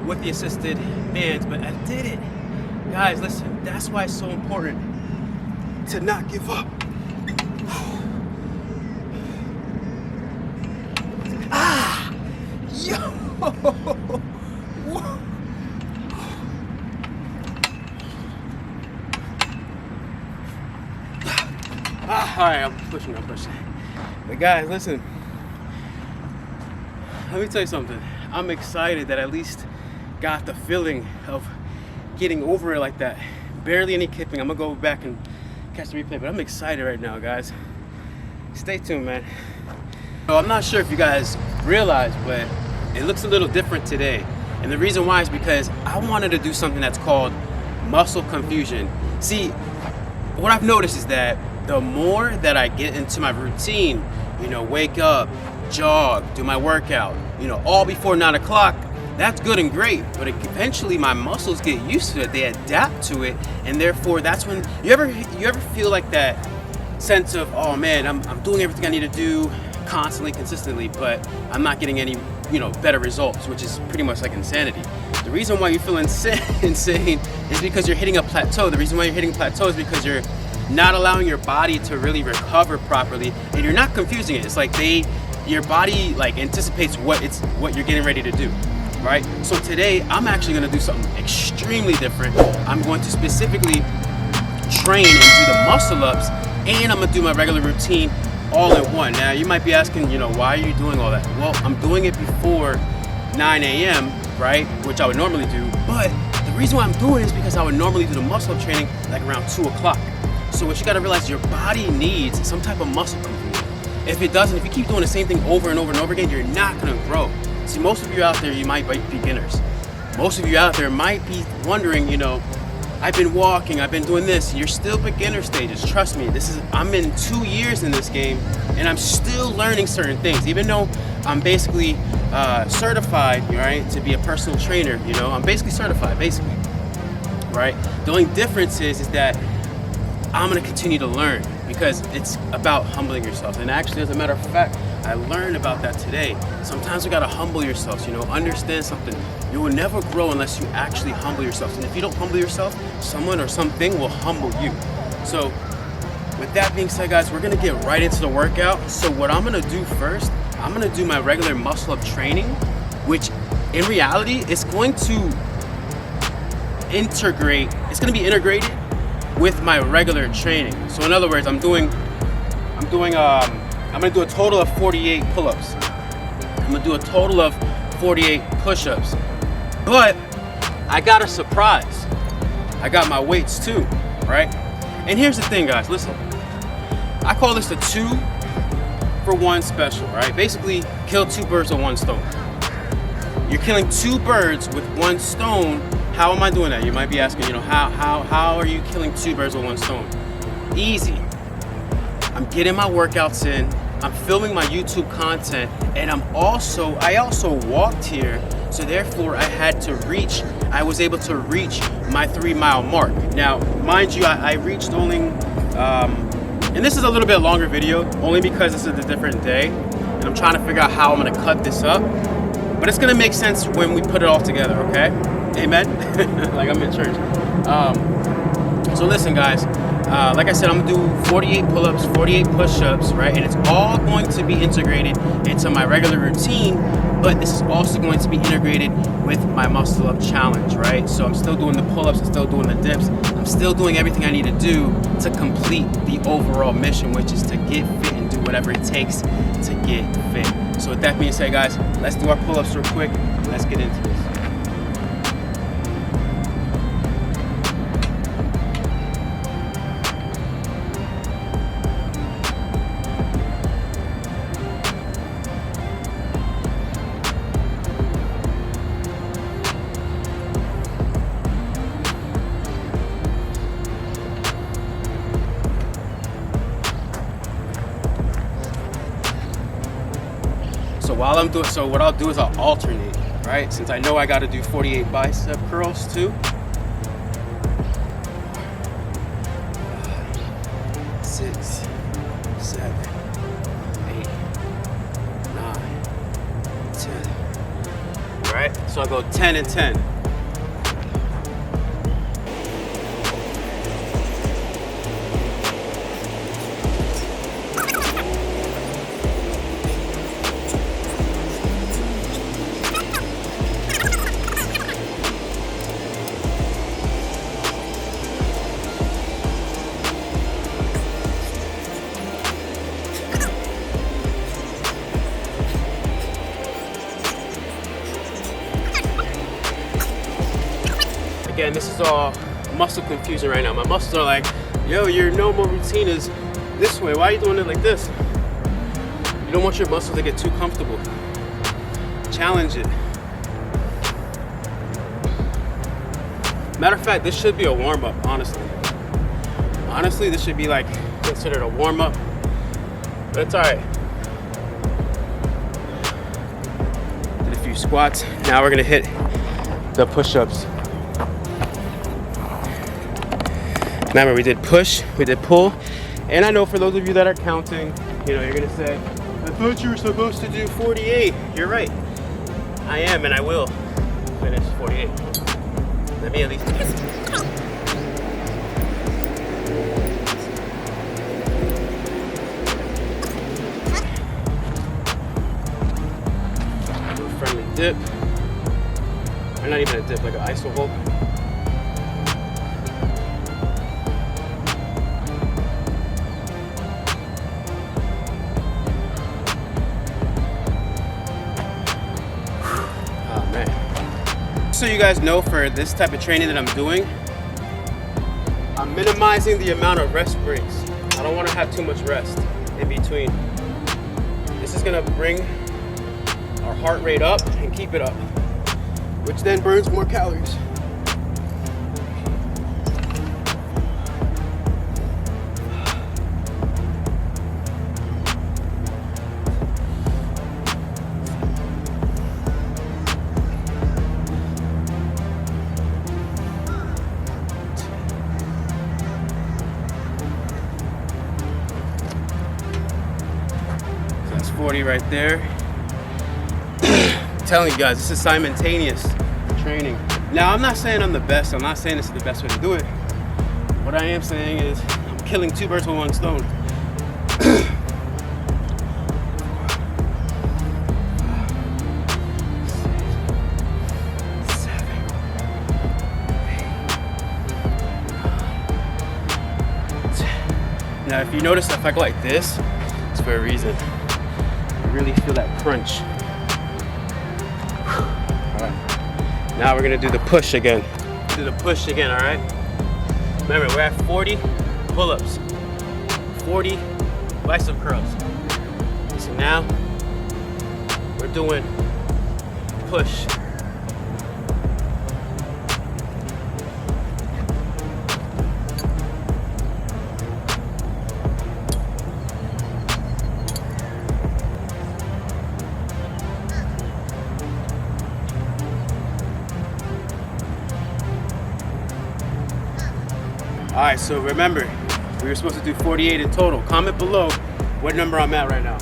with the assisted bands, but I did it. Guys, listen, that's why it's so important to not give up. Ah! Yo! Alright, I'm pushing. But guys, listen. Let me tell you something. I'm excited that I at least got the feeling of getting over it like that. Barely any kipping. I'm gonna go back and catch the replay, but I'm excited right now, guys. Stay tuned, man. So I'm not sure if you guys realize, but it looks a little different today. And the reason why is because I wanted to do something that's called muscle confusion. See, what I've noticed is that the more that I get into my routine, wake up, jog, do my workout, all before 9 o'clock, that's good and great, but eventually my muscles get used to it, they adapt to it, and therefore that's when, you ever feel like that sense of, oh man, I'm doing everything I need to do constantly, consistently, but I'm not getting any, better results, which is pretty much like insanity. The reason why you feel insane is because you're hitting a plateau. The reason why you're hitting a plateau is because you're not allowing your body to really recover properly, and you're not confusing it. It's like your body anticipates what you're getting ready to do, right? So today I'm actually going to do something extremely different. I'm going to specifically train and do the muscle ups, and I'm going to do my regular routine all in one. Now you might be asking, why are you doing all that? Well, I'm doing it before 9 a.m., right, which I would normally do, but the reason why I'm doing it is because I would normally do the muscle up training around 2 o'clock. So what you gotta realize, your body needs some type of muscle confusion. If it doesn't, if you keep doing the same thing over and over and over again, you're not gonna grow. See, most of you out there, you might be beginners. Most of you out there might be wondering, I've been walking, I've been doing this. You're still beginner stages. Trust me, I'm in 2 years in this game, and I'm still learning certain things. Even though I'm basically certified, right, to be a personal trainer, I'm basically certified, right? The only difference is that I'm gonna continue to learn, because it's about humbling yourself. And actually, as a matter of fact, I learned about that today. Sometimes you gotta humble yourself, understand something. You will never grow unless you actually humble yourself. And if you don't humble yourself, someone or something will humble you. So with that being said, guys, we're gonna get right into the workout. So what I'm gonna do first, I'm gonna do my regular muscle up training, which in reality is going to be integrated with my regular training. So in other words, I'm gonna do a total of 48 pull-ups. I'm gonna do a total of 48 push-ups. But I got a surprise. I got my weights too, right? And here's the thing, guys, listen. I call this the 2-for-1 special, right? Basically, kill 2 birds with 1 stone. You're killing 2 birds with 1 stone. How am I doing that? You might be asking, how are you killing 2 birds with 1 stone? Easy. I'm getting my workouts in, I'm filming my YouTube content, and I also walked here, so therefore I was able to reach my 3-mile mark. Now, mind you, I reached only, and this is a little bit longer video, only because this is a different day, and I'm trying to figure out how I'm gonna cut this up, but it's gonna make sense when we put it all together, okay? Amen? Like I'm in church. So listen, guys, like I said, I'm gonna do 48 pull-ups, 48 push-ups, right? And it's all going to be integrated into my regular routine, but this is also going to be integrated with my muscle up challenge, right? So I'm still doing the pull-ups, I'm still doing the dips, I'm still doing everything I need to do to complete the overall mission, which is to get fit and do whatever it takes to get fit. So with that being said, guys, let's do our pull-ups real quick. Let's get into this. What I'll do is I'll alternate, right? Since I know I got to do 48 bicep curls too. 5, 6, 7, 8, 9, 10. right? So I'll go 10 and 10. Again, this is all muscle confusion right now. My muscles are like, yo, your normal routine is this way. Why are you doing it like this? You don't want your muscles to get too comfortable. Challenge it. Matter of fact, this should be a warm-up, honestly. Honestly, this should be like considered a warm-up, but it's all right. Did a few squats. Now we're gonna hit the push-ups. Remember, we did push, we did pull, and I know for those of you that are counting, you know, you're gonna say, I thought you were supposed to do 48. You're right. I am, and I will finish 48. Let me at least. Do a friendly dip. Or not even a dip, like an iso hold. So you guys know, for this type of training that I'm doing, I'm minimizing the amount of rest breaks. I don't want to have too much rest in between. This is gonna bring our heart rate up and keep it up, which then burns more calories. That's 40 right there. I'm telling you guys, this is simultaneous training. Now, I'm not saying I'm the best. I'm not saying this is the best way to do it. What I am saying is I'm killing two birds with one stone. Now, if you notice, if I go like this, it's for a reason. I really feel that crunch. All right. Now we're gonna do the push again. Do the push again, all right? Remember, we're at 40 pull-ups, 40 bicep curls. So now we're doing push. All right, so remember, we were supposed to do 48 in total. Comment below what number I'm at right now.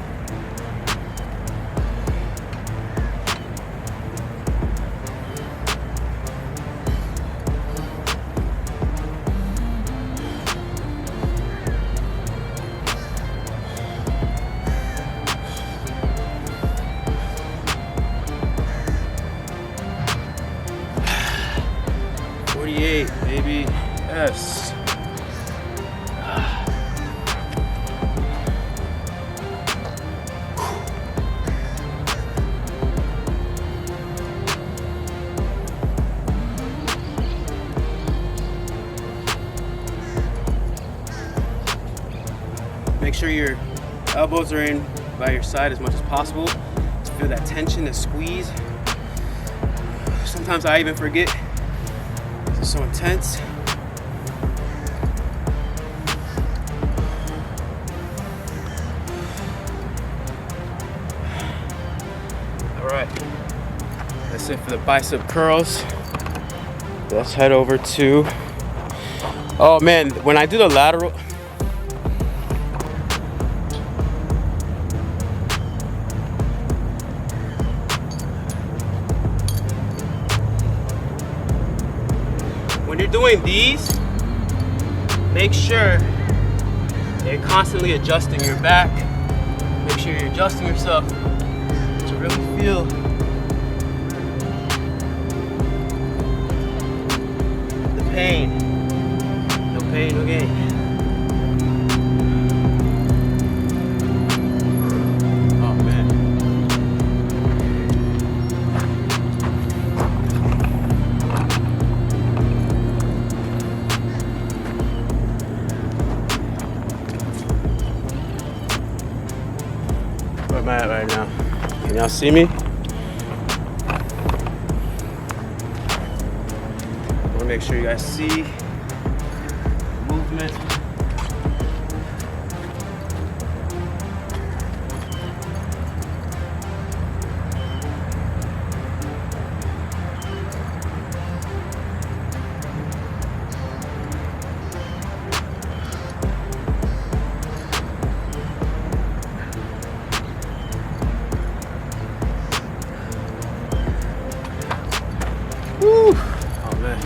Baby, yes. Make sure your elbows are in by your side as much as possible to feel that tension, that squeeze. Sometimes I even forget. It's so intense. All right, that's it for the bicep curls. Let's head over to, oh man, when I do the lateral, when you're doing these, make sure you're constantly adjusting your back. Make sure you're adjusting yourself to really feel the pain. No pain, no gain. Where am I at right now? Can y'all see me? I want to make sure you guys see the movement. Woo! Oh man.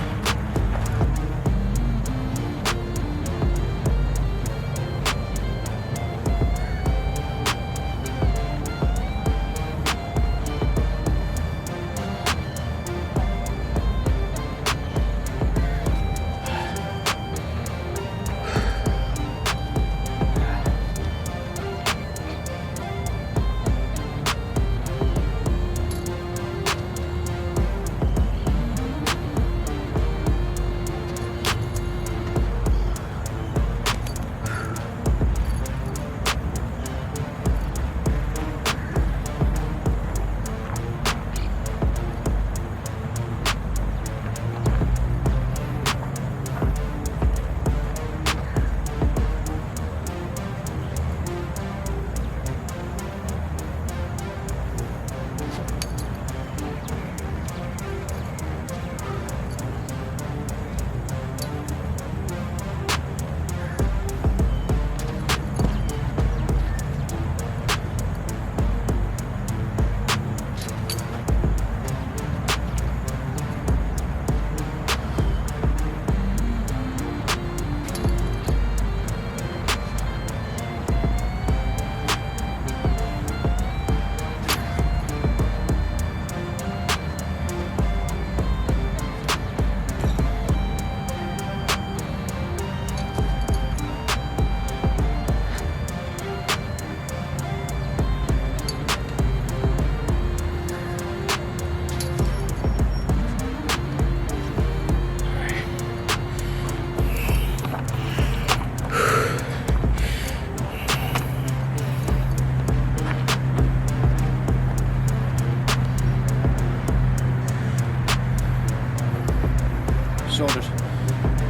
Shoulders,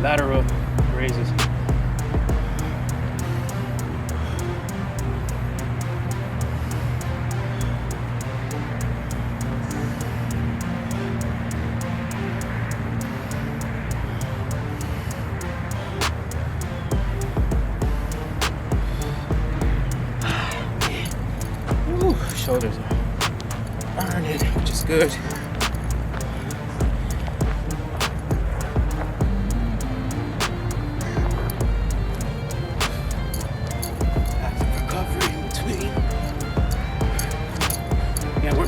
lateral raises. Woo, shoulders are burning, which is good.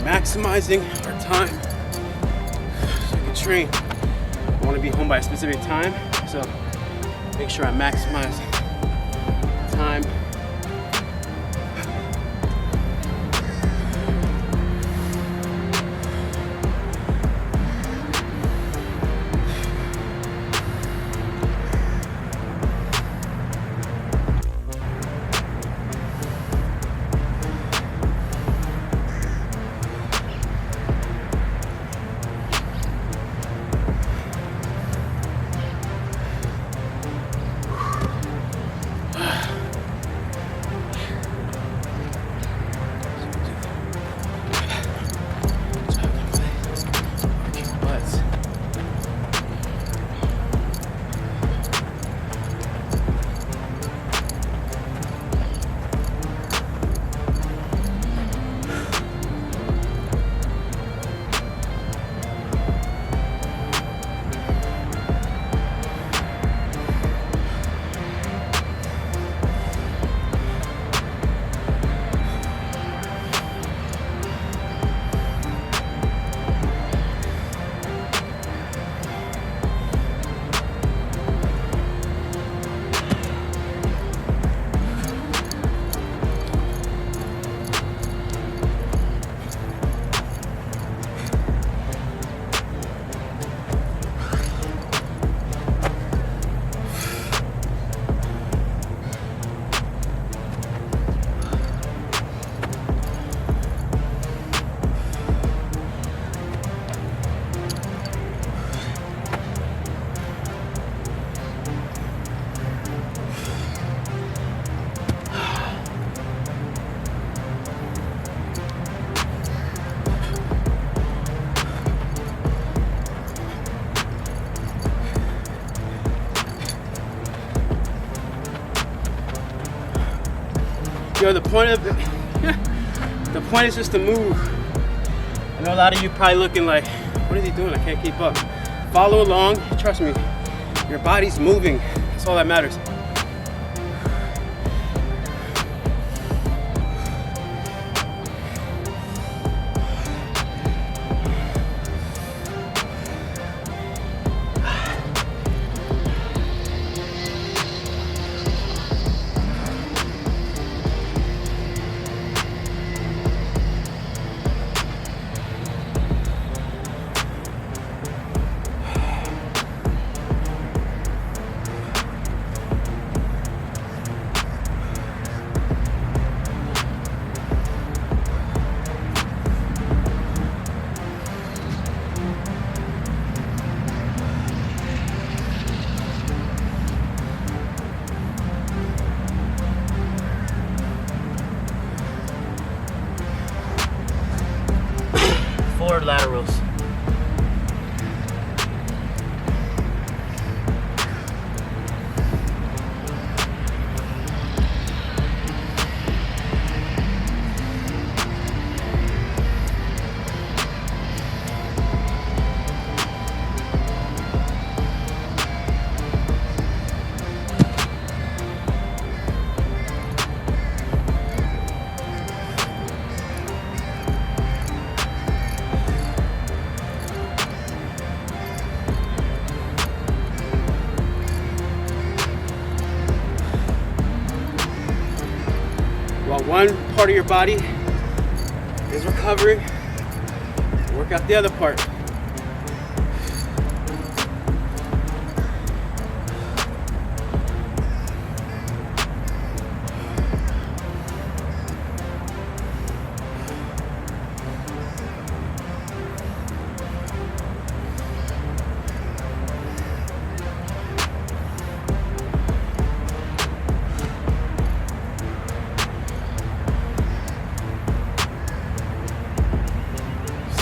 Maximizing our time so I can train. I want to be home by a specific time, so make sure I maximize time. Yo, the point of it, the point is just to move. I know a lot of you probably looking like, what is he doing? I can't keep up. Follow along. Trust me, your body's moving. That's all that matters. Forward laterals. While one part of your body is recovering, work out the other part.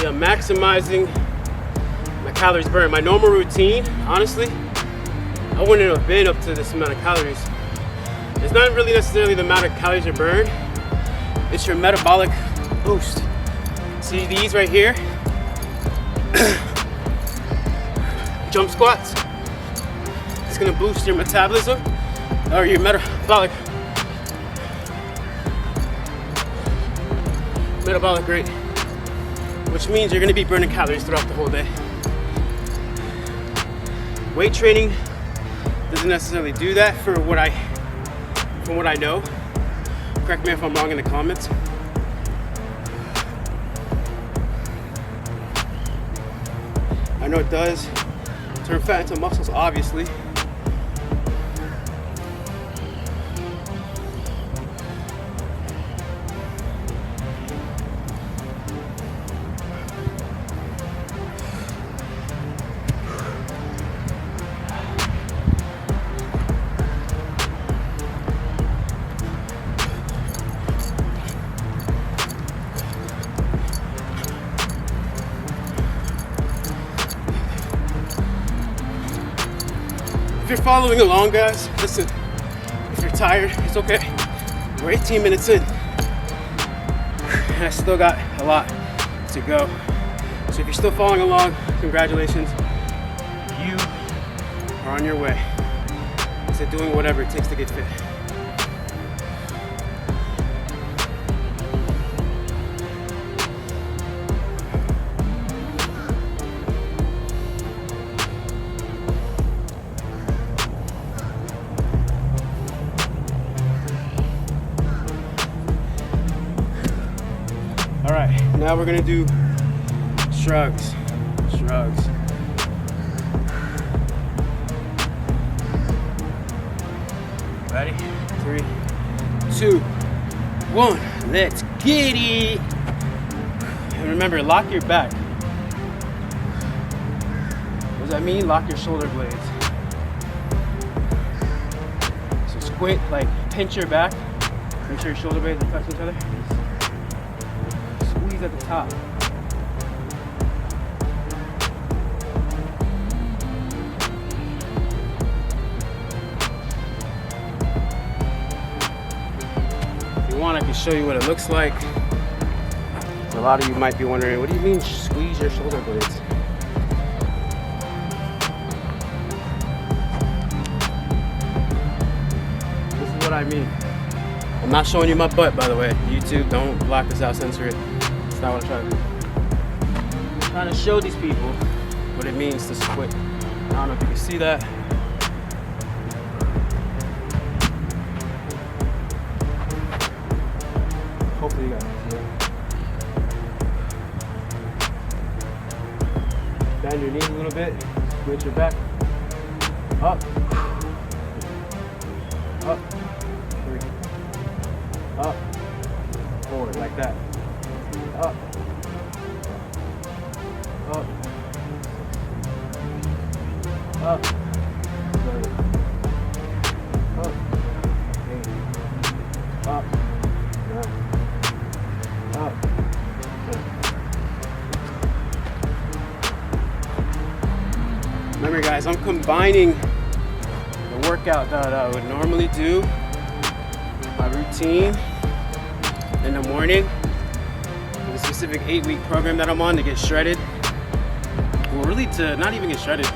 I'm maximizing my calories burned. My normal routine, honestly, I wouldn't have been up to this amount of calories. It's not really necessarily the amount of calories you burn, it's your metabolic boost. See these right here? Jump squats. It's gonna boost your metabolism or your metabolic rate, which means you're going to be burning calories throughout the whole day. Weight training doesn't necessarily do that from what I know. Correct me if I'm wrong in the comments. I know it does turn fat into muscles, obviously. If you're following along, guys, listen, if you're tired, it's okay. We're 18 minutes in, and I still got a lot to go. So if you're still following along, congratulations. You are on your way to doing whatever it takes to get fit. All right, now we're gonna do shrugs. Ready? 3, 2, 1. Let's get it. And remember, lock your back. What does that mean? Lock your shoulder blades. So squint, like pinch your back. Make sure your shoulder blades are touching each other. Squeeze at the top. If you want, can show you what it looks like. A lot of you might be wondering, what do you mean squeeze your shoulder blades? This is what I mean. I'm not showing you my butt, by the way. YouTube, don't block this out, censor it. That's not what I'm trying to do. I'm trying to show these people what it means to squat. I don't know if you can see that. Hopefully you guys can see that. Bend your knees a little bit, squint your back. Up. Up. 3. Up. Forward, like that. Up. Up. Up. 7. Up. 8. Up. 9. Up. 10. Remember guys, I'm combining the workout that I would normally do, my routine in the morning, with a specific 8-week program that I'm on to get shredded. Well, really to not even get shredded,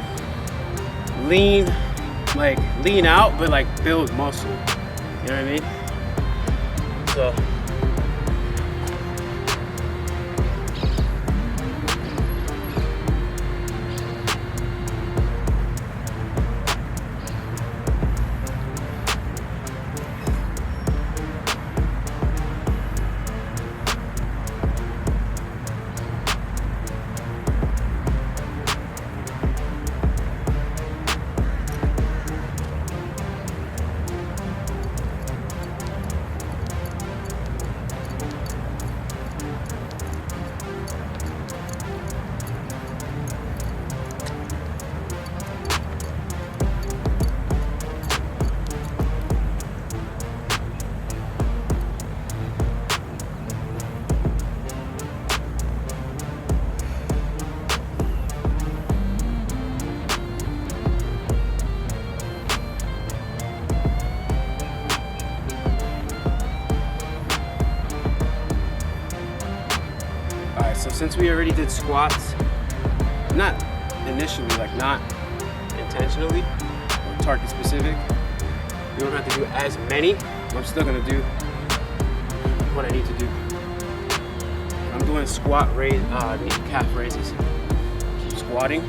lean out, but like build muscle. You know what I mean? So So since we already did squats, not initially, like not intentionally or target specific, you don't have to do as many, but I'm still gonna do what I need to do. I'm doing squat raise, calf raises. Keep squatting.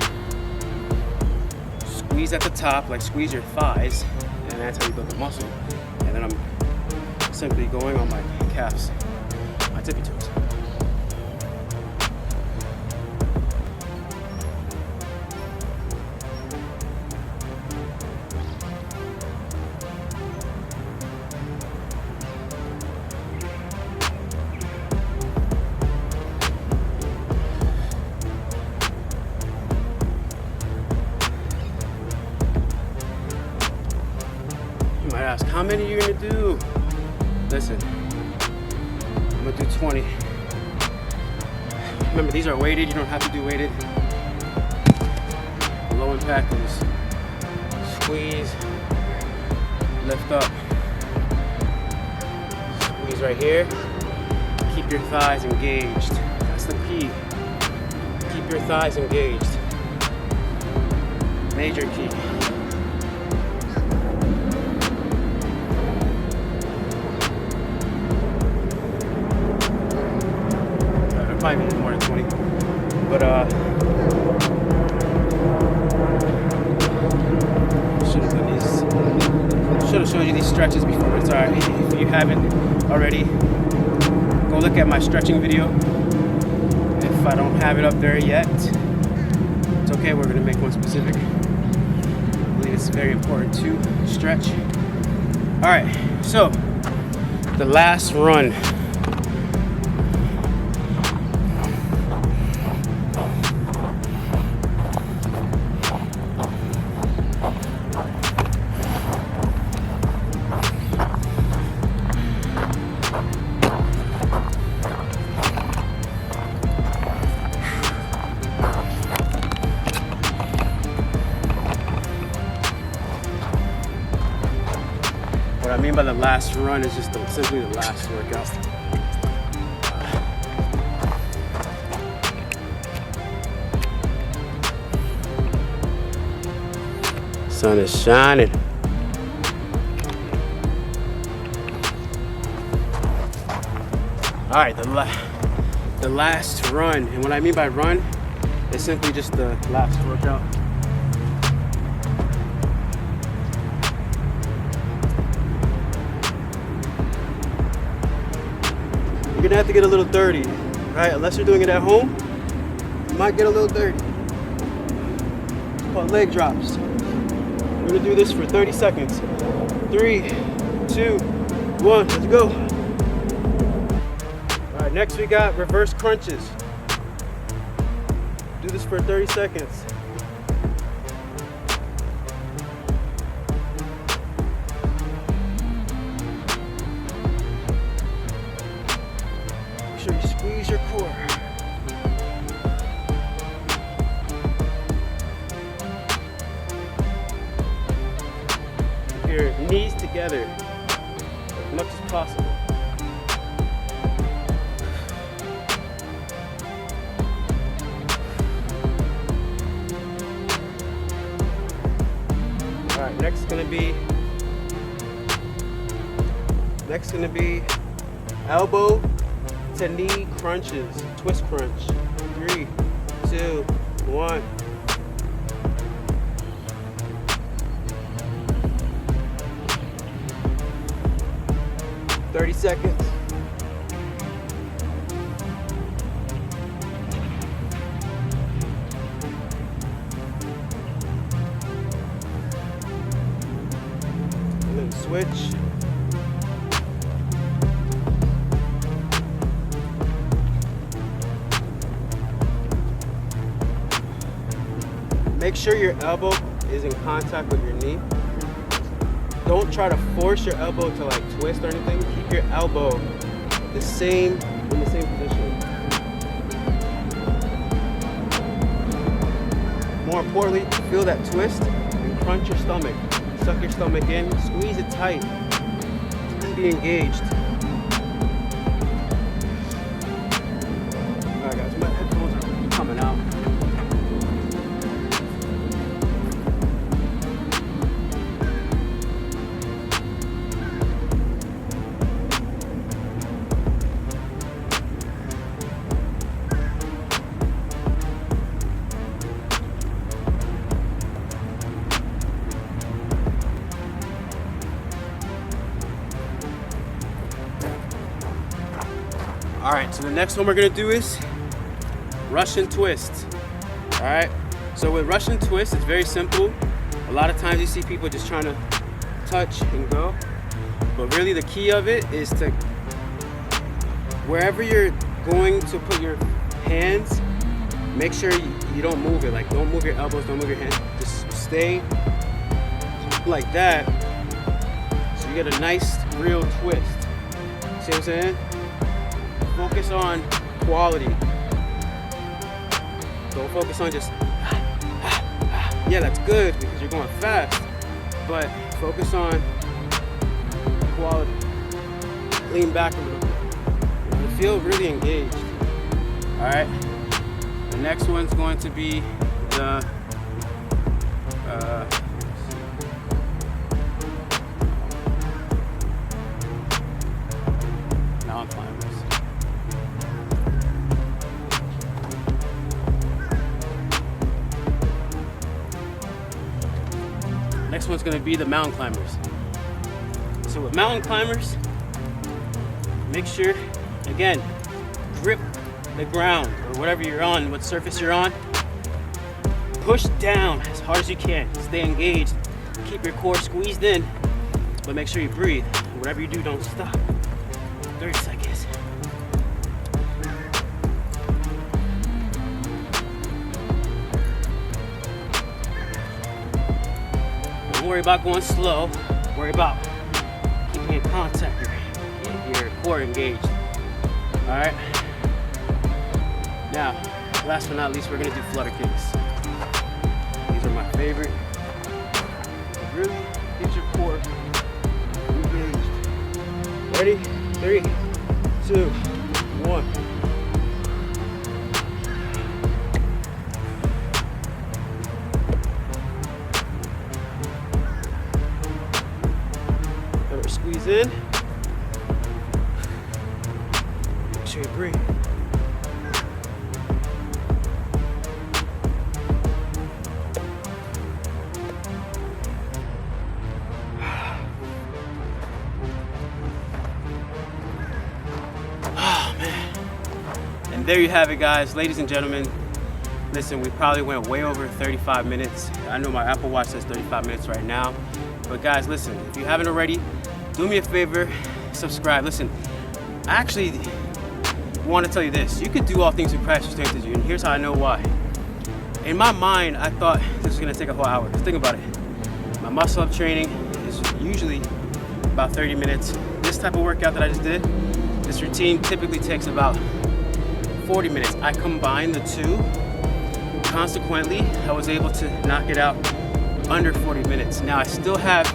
Squeeze at the top, like squeeze your thighs, and that's how you build the muscle. And then I'm simply going on my calves, my tippy toes. You might ask, how many are you gonna do? Listen, I'm gonna do 20. Remember, these are weighted, you don't have to do weighted. Low impact is squeeze, lift up, squeeze right here. Keep your thighs engaged. That's the key. Keep your thighs engaged. Major key. Probably more than 20, but should have showed you these stretches before, but it's alright. If you haven't already, go look at my stretching video. If I don't have it up there yet, it's okay, we're gonna make one specific. I believe it's very important to stretch. Alright, so the last run. What I mean by the last run is just simply the last workout. Sun is shining. All right, the last run, and what I mean by run is simply just the last workout. You're gonna have to get a little dirty, right? Unless you're doing it at home, you might get a little dirty. It's called leg drops. We're gonna do this for 30 seconds. 3, 2, 1, let's go. All right, next we got reverse crunches. Do this for 30 seconds. Make sure you squeeze your core. Your knees together as much as possible. All right, next gonna be elbow to knee crunches, twist crunch. 3, 2, 1. 30 seconds. And then switch. Make sure your elbow is in contact with your knee. Don't try to force your elbow to like twist or anything. Keep your elbow in the same position. More importantly, feel that twist and crunch your stomach. Suck your stomach in, squeeze it tight. Be engaged. All right, guys, my headphones are coming out. All right, so the next one we're gonna do is Russian twist. All right, so with Russian twist, it's very simple. A lot of times you see people just trying to touch and go, but really the key of it is to, wherever you're going to put your hands, make sure you don't move it. Like, don't move your elbows, don't move your hands. Just stay like that, so you get a nice, real twist. See what I'm saying? Focus on quality. Don't focus on just, yeah, that's good because you're going fast, but focus on quality. Lean back a little bit. You feel really engaged. All right. The next one's going to be the mountain climbers. Next one's gonna be the mountain climbers. So with mountain climbers, make sure, again, grip the ground or whatever you're on, what surface you're on. Push down as hard as you can. Stay engaged. Keep your core squeezed in, but make sure you breathe. Whatever you do, don't stop. 30 seconds. Don't worry about going slow. Worry about keeping in contact, your core engaged. All right. Now, last but not least, we're gonna do flutter kicks. These are my favorite. Really get your core engaged. Ready? 3, 2, 1. Remember, squeeze in. Make sure you breathe. There you have it, guys. Ladies and gentlemen, listen, we probably went way over 35 minutes. I know my Apple Watch says 35 minutes right now. But guys, listen, if you haven't already, do me a favor, subscribe. Listen, I actually want to tell you this. You could do all things through Christ who strengthens you, and here's how I know why. In my mind, I thought this was going to take a whole hour. Think about it. My muscle-up training is usually about 30 minutes. This type of workout that I just did, this routine typically takes about 40 minutes. I combined the two. Consequently, I was able to knock it out under 40 minutes. Now I still have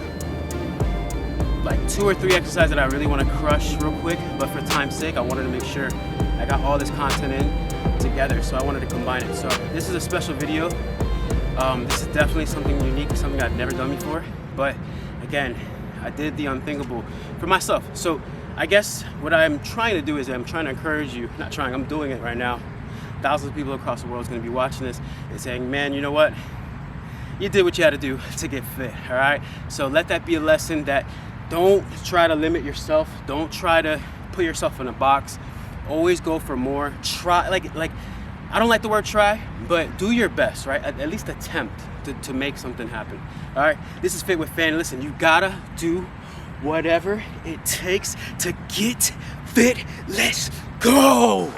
like 2 or 3 exercises that I really want to crush real quick, but for time's sake, I wanted to make sure I got all this content in together, so I wanted to combine it. So this is a special video. This is definitely something unique, something I've never done before, but again, I did the unthinkable for myself. So I guess what I'm trying to do is I'm trying to encourage you, not trying, I'm doing it right now. Thousands of people across the world is going to be watching this and saying, man, you know what? You did what you had to do to get fit, all right? So let that be a lesson that don't try to limit yourself. Don't try to put yourself in a box. Always go for more. Try, like I don't like the word try, but do your best, right? At least attempt to make something happen, all right? This is Fit with Fan. Listen, you gotta do whatever it takes to get fit. Let's go.